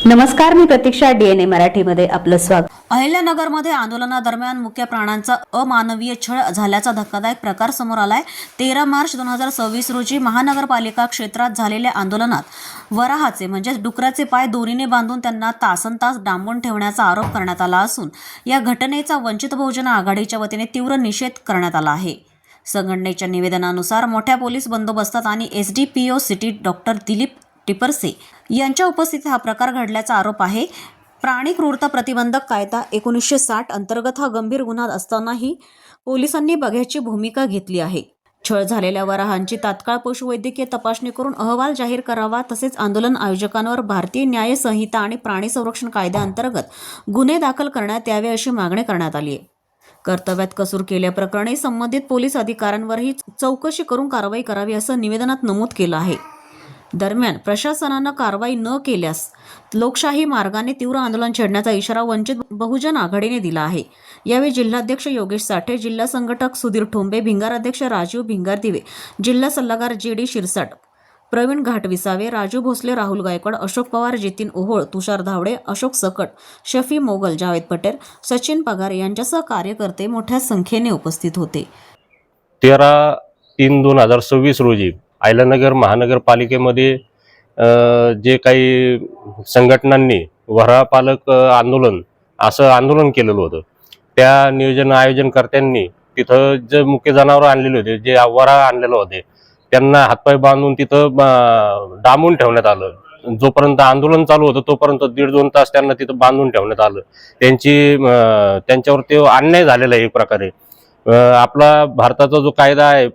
नमस्कार, मी प्रतीक्षा. DNA मराठीमध्ये आपलं स्वागत. अहिल्यानगरमध्ये आंदोलनादरम्यान मुख्य प्राण्यांचा अमानवीय छळ झाल्याचा धक्कादायक प्रकार समोर आलाय. 13 मार्च 2026 रोजी महानगरपालिका क्षेत्रात झालेल्या आंदोलनात वराहाचे म्हणजेच डुकराचे पाय दोरीने बांधून त्यांना तासनतास डांबून ठेवण्याचा आरोप करण्यात आला असून या घटनेचा वंचित बहुजन आघाडीच्या वतीने तीव्र निषेध करण्यात आला आहे. संघटनेच्या निवेदनानुसार मोठ्या पोलीस बंदोबस्तात आणि SDPO city doctor Dilip Tiparse यांच्या उपस्थितीत हा प्रकार घडल्याचा आरोप आहे. प्राणी क्रूरता प्रतिबंधक कायदा 1960 अंतर्गत हा गंभीर गुन्हा असतानाही पोलिसांनी बघ्याची भूमिका घेतली आहे. छळ झालेल्या वराहांची तात्काळ पशुवैद्यकीय तपासणी करून अहवाल जाहीर करावा, तसेच आंदोलन आयोजकांवर भारतीय न्याय संहिता आणि प्राणी संरक्षण कायद्याअंतर्गत गुन्हे दाखल करण्यात यावे अशी मागणी करण्यात आली आहे. कर्तव्यात कसूर केल्याप्रकरणी संबंधित पोलीस अधिकाऱ्यांवरही चौकशी करून कारवाई करावी असं निवेदनात नमूद केलं आहे. दरम्यान प्रशासनानं कारवाई न केल्यास लोकशाही मार्गाने तीव्र आंदोलन छेडण्याचा इशारा वंचित बहुजन आघाडीने दिला आहे. यावेळी जिल्हाध्यक्ष योगेश साठे, जिल्हा संघटक सुधीर ठोंबे, भिंगार अध्यक्ष राजीव भिंगार दिवे, जिल्हा सल्लागार JD शिरसाट, प्रवीण घाटविसावे, राजू भोसले, राहुल गायकवाड, अशोक पवार, जितीन ओहोळ, तुषार धावडे, अशोक सकट, शफी मोगल, जावेद पटेल, सचिन पगार यांच्यासह कार्यकर्ते मोठ्या संख्येने उपस्थित होते. 13/3/2026 रोजी अहिल्यानगर महानगरपालिकेमध्ये जे काही संघटनांनी वराहपालक आंदोलन असं आंदोलन केलेलं होतं, त्या नियोजन आयोजनकर्त्यांनी तिथं जे मुख्य जनावरं आणलेले होते, जे वराह आणलेले होते, त्यांना हातपाय बांधून तिथं डांबून ठेवण्यात आलं. जोपर्यंत आंदोलन चालू होतं तोपर्यंत 1.5-2 तास त्यांना तिथं बांधून ठेवण्यात आलं. त्यांच्यावर ते अन्याय झालेला आहे. एक प्रकारे आपला भारताचा जो कायदा आहे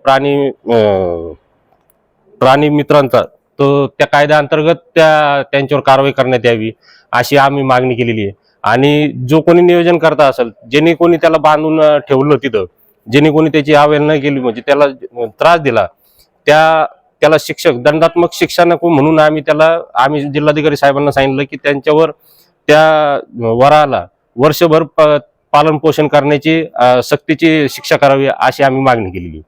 प्राणी मित्रांचा, तो त्या कायद्याअंतर्गत त्यांच्यावर कारवाई करण्यात यावी अशी आम्ही मागणी केलेली आहे. आणि जो कोणी नियोजन करता असेल, ज्यांनी कोणी त्याला बांधून ठेवलं तिथं, ज्यांनी कोणी त्याची अवहेलना केली, म्हणजे त्याला त्रास दिला, त्याला दंडात्मक शिक्षा नको म्हणून आम्ही जिल्हाधिकारी साहेबांना सांगितलं की त्यांच्यावर त्या वराहाला वर्षभर पालन पोषण करण्याची सक्तीची शिक्षा करावी अशी आम्ही मागणी केलेली.